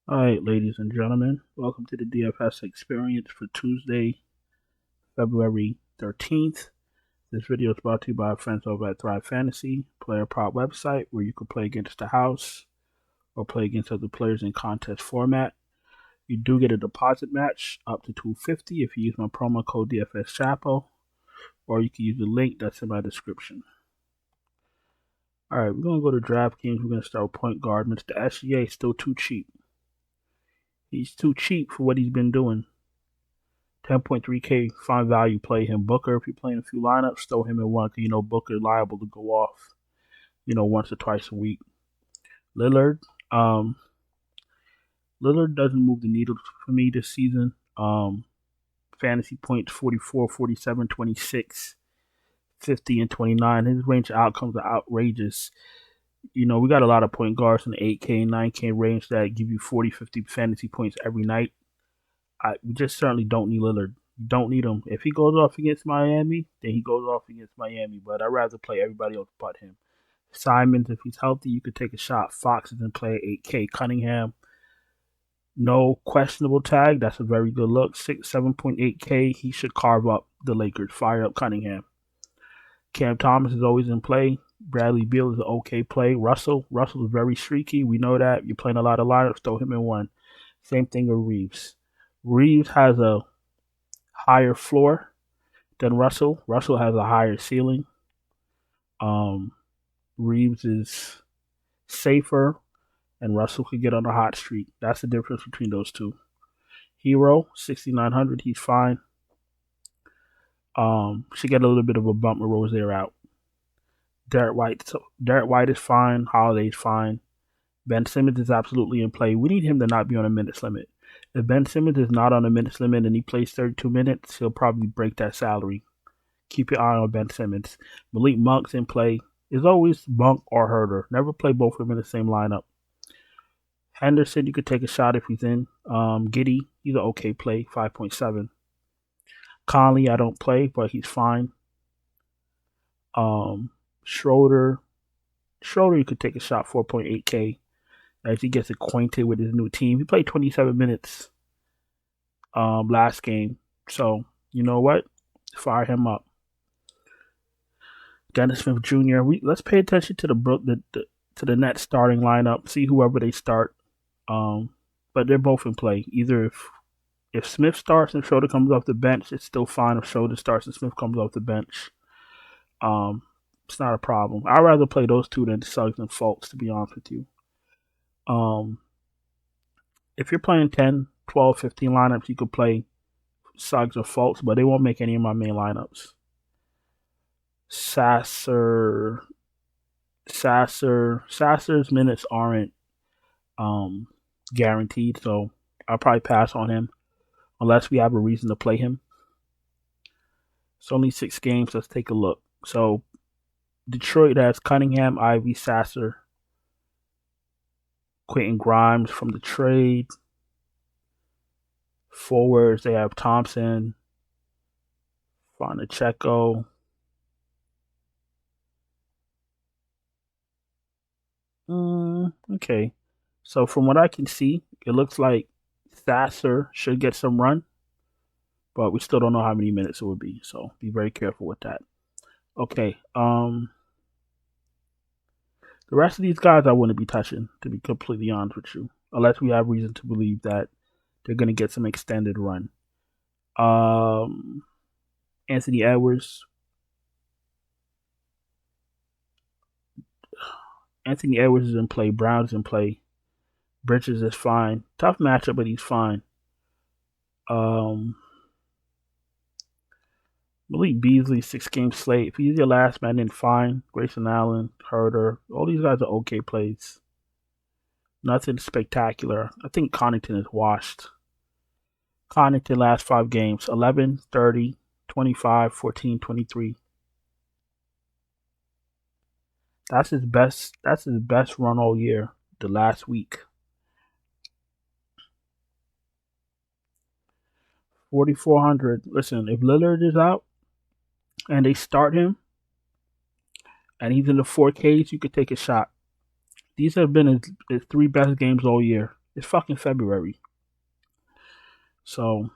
All right, ladies and gentlemen, welcome to the DFS experience for Tuesday, February 13th. This video is brought to you by our friends over at Thrive Fantasy, player prop website where you can play against the house or play against other players in contest format. You do get a deposit match up to $250 if you use my promo code DFS Chapo, or you can use the link that's in my description. All right, we're going to go to DraftKings. We're going to start with point guard. Mr. SGA is still too cheap. He's too cheap for what he's been doing. 10.3K, fine value. Play him. Booker, if you're playing a few lineups, throw him in one because, Booker liable to go off, once or twice a week. Lillard, Lillard doesn't move the needle for me this season. Fantasy points 44, 47, 26, 50, and 29. His range of outcomes are outrageous. We got a lot of point guards in the 8K, 9K range that give you 40, 50 fantasy points every night. We just certainly don't need Lillard. You don't need him. If he goes off against Miami, then he goes off against Miami. But I'd rather play everybody else but him. Simons, if he's healthy, you could take a shot. Fox is in play 8K. Cunningham, no questionable tag. That's a very good look. 7.8K. He should carve up the Lakers. Fire up Cunningham. Cam Thomas is always in play. Bradley Beal is an okay play. Russell is very streaky. We know that. You're playing a lot of lineups. Throw him in one. Same thing with Reeves. Reeves has a higher floor than Russell. Russell has a higher ceiling. Reeves is safer, and Russell could get on a hot streak. That's the difference between those two. Hero, 6,900. He's fine. Should get a little bit of a bump with Rozier out. Derek White is fine. Holiday's fine. Ben Simmons is absolutely in play. We need him to not be on a minutes limit. If Ben Simmons is not on a minutes limit and he plays 32 minutes, he'll probably break that salary. Keep your eye on Ben Simmons. Malik Monk's in play. It's always Monk or Herder. Never play both of them in the same lineup. Henderson, you could take a shot if he's in. Giddey, he's an okay play, 5.7. Conley, I don't play, but he's fine. Schroeder, you could take a shot, 4.8K, as he gets acquainted with his new team. He played 27 minutes last game. So, you know what? Fire him up. Dennis Smith Jr., let's pay attention to the Nets starting lineup, see whoever they start. But they're both in play. Either if Smith starts and Schroeder comes off the bench, it's still fine. If Schroeder starts and Smith comes off the bench, it's not a problem. I'd rather play those two than Suggs and Fultz, to be honest with you. If you're playing 10, 12, 15 lineups, you could play Suggs or Fultz, but they won't make any of my main lineups. Sasser's minutes aren't guaranteed, so I'll probably pass on him unless we have a reason to play him. It's only 6 games. Let's take a look. So Detroit has Cunningham, Ivy, Sasser, Quentin Grimes from the trade. Forwards, they have Thompson, Fonacheko. Okay. So from what I can see, it looks like Sasser should get some run, but we still don't know how many minutes it would be. So be very careful with that. Okay. The rest of these guys I wouldn't be touching, to be completely honest with you, unless we have reason to believe that they're going to get some extended run. Anthony Edwards. Anthony Edwards is in play. Brown's in play. Bridges is fine. Tough matchup, but he's fine. Malik Beasley, 6-game slate. If he's your last man, then fine. Grayson Allen, Herder. All these guys are okay plays. Nothing spectacular. I think Connaughton is washed. Connaughton last 5 games. 11, 30, 25, 14, 23. That's his best run all year, the last week. 4,400. Listen, if Lillard is out and they start him and he's in the 4Ks, you could take a shot. These have been his 3 best games all year. It's fucking February. So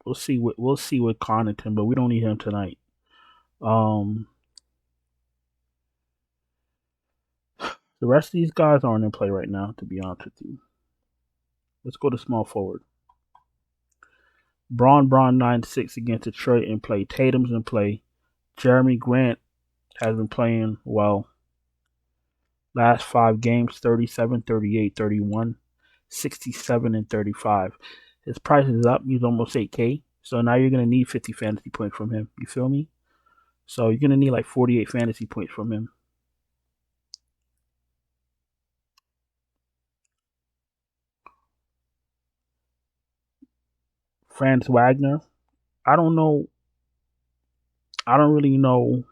we'll see with Connaughton, but we don't need him tonight. The rest of these guys aren't in play right now, to be honest with you. Let's go to small forward. Braun 9-6 against Detroit in play. Tatum's in play. Jeremy Grant has been playing well. Last 5 games, 37, 38, 31, 67, and 35. His price is up. He's almost 8K. So now you're going to need 50 fantasy points from him. You feel me? So you're going to need like 48 fantasy points from him. Franz Wagner. I don't know. I don't really know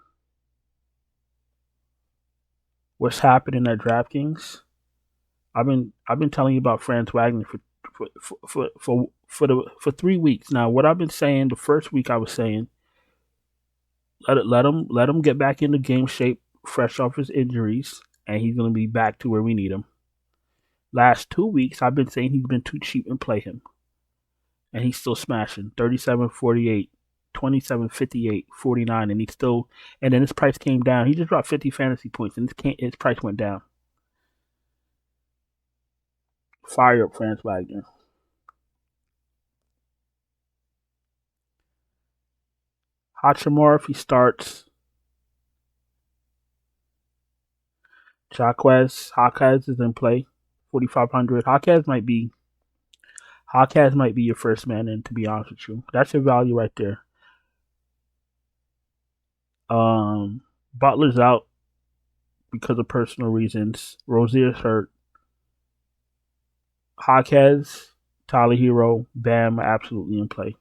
what's happening at DraftKings. I've been telling you about Franz Wagner for 3 weeks now. What I've been saying, the first week I was saying, let him get back into game shape, fresh off his injuries, and he's gonna be back to where we need him. Last 2 weeks I've been saying he's been too cheap and play him, and he's still smashing 37, 48, 27, 58, 49, and he's still. And then his price came down. He just dropped 50 fantasy points, and his price went down. Fire up Franz Wagner. Hachimura, if he starts. Jaquez is in play. 4,500. Jaquez might be your first man in, to be honest with you. That's your value right there. Butler's out because of personal reasons. Rozier's hurt. Jaquez, Tyler Hero, Bam, absolutely in play.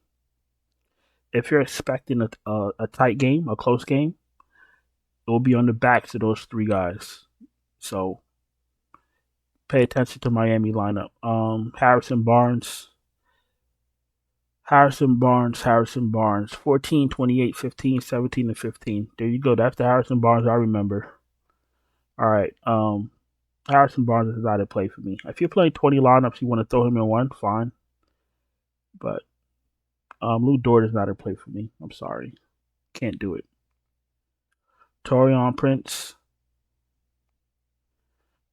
If you're expecting a tight game, a close game, it will be on the backs of those 3 guys. So pay attention to Miami lineup. Harrison Barnes. 14, 28, 15, 17, and 15. There you go. That's the Harrison Barnes I remember. All right. Harrison Barnes is out of play for me. If you're playing 20 lineups, you want to throw him in one, fine. But Lou Dort is not in play for me. I'm sorry. Can't do it. Taurean Prince.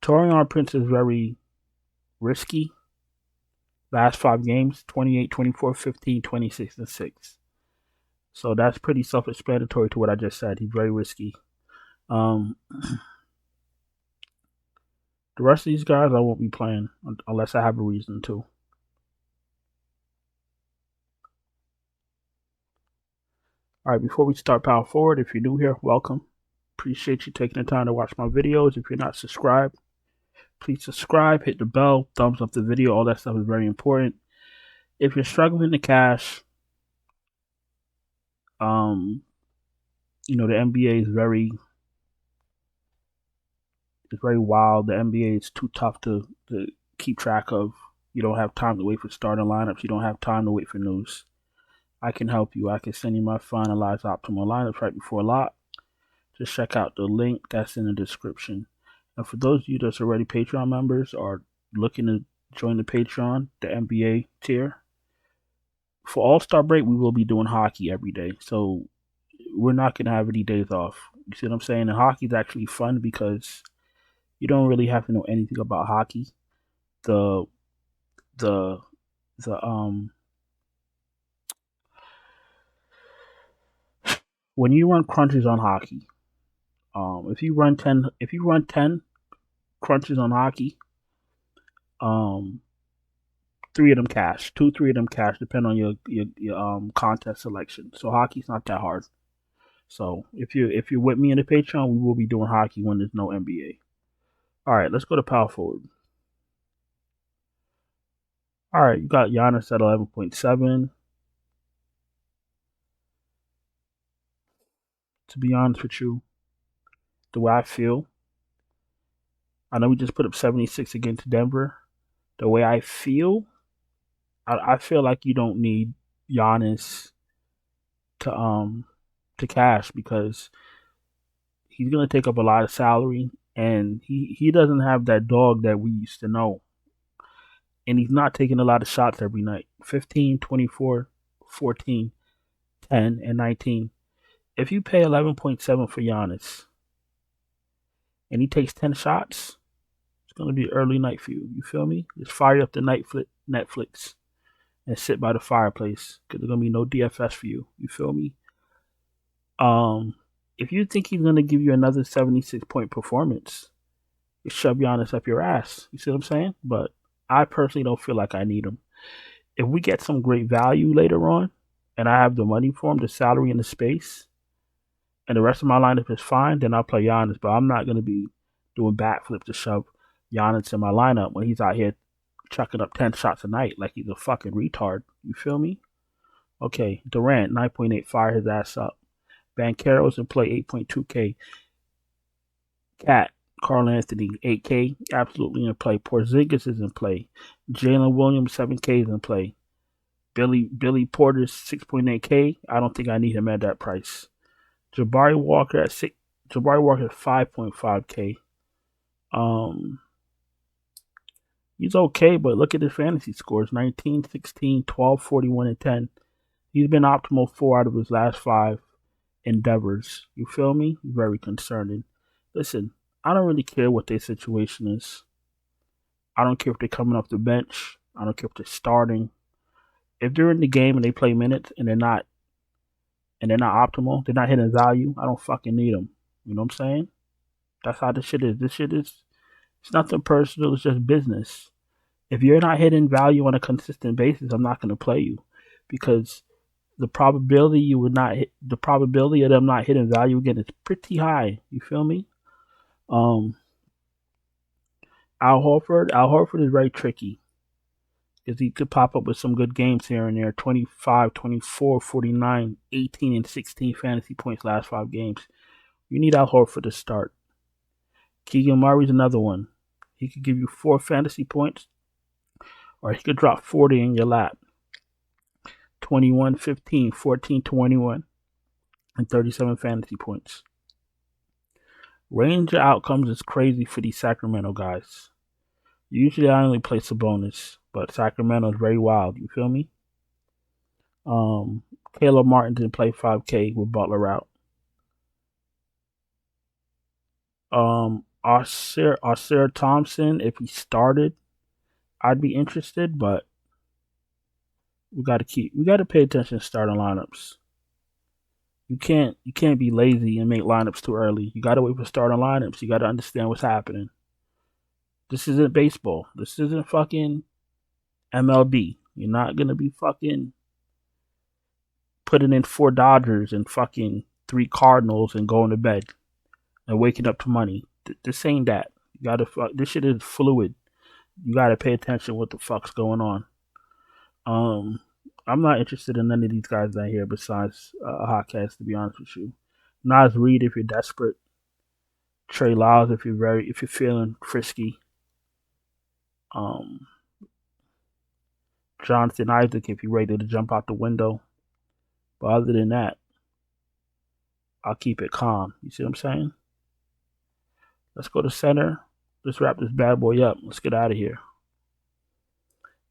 Taurean Prince is very risky. Last 5 games, 28, 24, 15, 26, and 6. So that's pretty self-explanatory to what I just said. He's very risky. The rest of these guys I won't be playing unless I have a reason to. All right, before we start power forward, if you're new here, welcome. Appreciate you taking the time to watch my videos. If you're not subscribed, please subscribe, hit the bell, thumbs up the video. All that stuff is very important. If you're struggling to cash, the NBA is very wild. The NBA is too tough to keep track of. You don't have time to wait for starting lineups. You don't have time to wait for news. I can help you. I can send you my finalized optimal lineups right before lock. Just check out the link that's in the description. And for those of you that's already Patreon members or looking to join the Patreon, the NBA tier, for All-Star break, we will be doing hockey every day. So we're not going to have any days off. You see what I'm saying? And hockey is actually fun because you don't really have to know anything about hockey. When you run crunches on hockey, if you run 10 crunches on hockey, 3 of them cash, 3 of them cash, depending on your contest selection. So hockey's not that hard. So if you're with me in the Patreon, we will be doing hockey when there's no NBA. All right, let's go to power forward. All right, you got Giannis at 11.7. To be honest with you, the way I feel, I know we just put up 76 against Denver. The way I feel, I feel like you don't need Giannis to cash because he's gonna take up a lot of salary, and he doesn't have that dog that we used to know. and he's not taking a lot of shots every night. 15, 24, 14, 10, and 19. If you pay 11.7 for Giannis and he takes 10 shots, it's going to be early night for you. You feel me? Just fire up the Netflix and sit by the fireplace because there's going to be no DFS for you. You feel me? If you think he's going to give you another 76-point performance, you shove Giannis up your ass. You see what I'm saying? But I personally don't feel like I need him. If we get some great value later on and I have the money for him, the salary and the space, and the rest of my lineup is fine, then I'll play Giannis. But I'm not going to be doing backflips to shove Giannis in my lineup when he's out here chucking up 10 shots a night like he's a fucking retard. You feel me? Okay, Durant, 9.8, fire his ass up. Banchero's in play, 8.2K. Cat, Carl Anthony, 8K, absolutely in play. Porzingis is in play. Jalen Williams, 7K is in play. Billy Porter's 6.8K. I don't think I need him at that price. Jabari Walker at 5.5K. He's okay, but look at his fantasy scores: 19, 16, 12, 41, and 10. He's been optimal 4 out of his last 5 endeavors. You feel me? Very concerning. Listen, I don't really care what their situation is. I don't care if they're coming off the bench. I don't care if they're starting. If they're in the game and they play minutes and they're not optimal, they're not hitting value, I don't fucking need them. You know what I'm saying? That's how this shit is. It's nothing personal, it's just business. If you're not hitting value on a consistent basis, I'm not going to play you because the probability of them not hitting value again is pretty high. You feel me? Al Horford is very tricky because he could pop up with some good games here and there. 25, 24, 49, 18, and 16 fantasy points last 5 games. You need Al Horford to start. Keegan Murray's another one. He could give you 4 fantasy points, or he could drop 40 in your lap. 21, 15, 14, 21, and 37 fantasy points. Range of outcomes is crazy for these Sacramento guys. Usually I only play Sabonis, but Sacramento is very wild. You feel me? Caleb Martin didn't play 5K with Butler out. Arthur Thompson, if he started, I'd be interested, but we got to pay attention to starting lineups. You can't be lazy and make lineups too early. You got to wait for starting lineups. You got to understand what's happening. This isn't baseball. This isn't fucking MLB. You're not gonna be fucking putting in 4 Dodgers and fucking 3 Cardinals and going to bed and waking up to money. This ain't that. You gotta this shit is fluid. You gotta pay attention to what the fuck's going on. I'm not interested in none of these guys down here besides Hotcast, to be honest with you. Nas Reed if you're desperate. Trey Lyles if you're feeling frisky. Jonathan Isaac if you're ready to jump out the window. But other than that, I'll keep it calm. You see what I'm saying? Let's go to center. Let's wrap this bad boy up. Let's get out of here.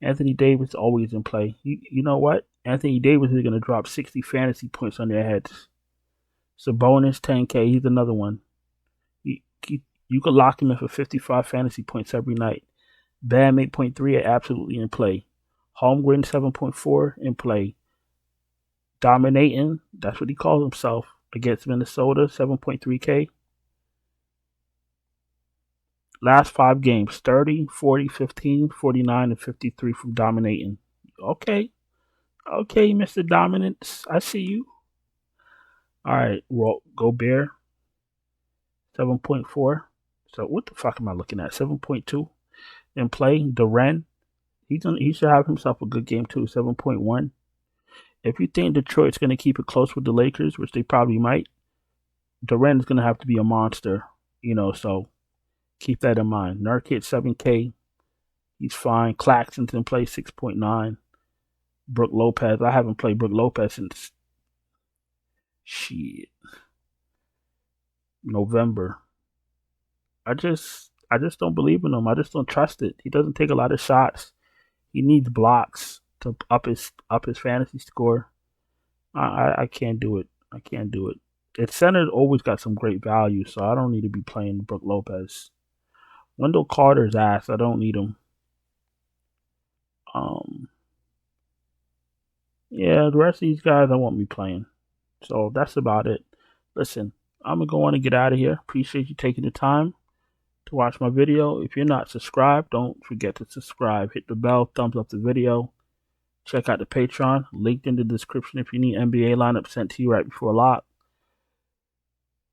Anthony Davis always in play. You know what? Anthony Davis is going to drop 60 fantasy points on their heads. Sabonis 10K. He's another one. You could lock him in for 55 fantasy points every night. Bam 8.3 are absolutely in play. Holmgren 7.4 in play. Dominating, that's what he calls himself, against Minnesota, 7.3K. Last 5 games, 30, 40, 15, 49, and 53 from dominating. Okay, Mr. Dominance, I see you. All right, Gobert, 7.4. So what the fuck am I looking at? 7.2 in play. Durant, he should have himself a good game too. 7.1. If you think Detroit's going to keep it close with the Lakers, which they probably might, Durant is going to have to be a monster. So keep that in mind. Nurkic 7K, he's fine. Claxton's in play 6.9. Brook Lopez, I haven't played Brook Lopez since November. I just don't believe in him. I just don't trust it. He doesn't take a lot of shots. He needs blocks to up his fantasy score. I can't do it. I can't do it. Its center always got some great value, so I don't need to be playing Brook Lopez. Wendell Carter's ass. I don't need him. Yeah, the rest of these guys I won't be playing. So that's about it. Listen, I'm gonna go on and get out of here. Appreciate you taking the time to watch my video. If you're not subscribed, don't forget to subscribe. Hit the bell, thumbs up the video. Check out the Patreon, linked in the description if you need NBA lineup sent to you right before lock.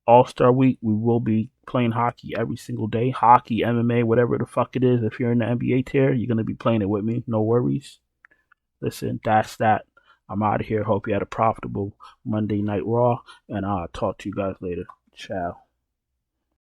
All-Star Week, we will be playing hockey every single day. Hockey, MMA, whatever the fuck it is. If you're in the NBA tier, you're going to be playing it with me. No worries. Listen, that's that. I'm out of here. Hope you had a profitable Monday Night Raw, and I'll talk to you guys later. Ciao.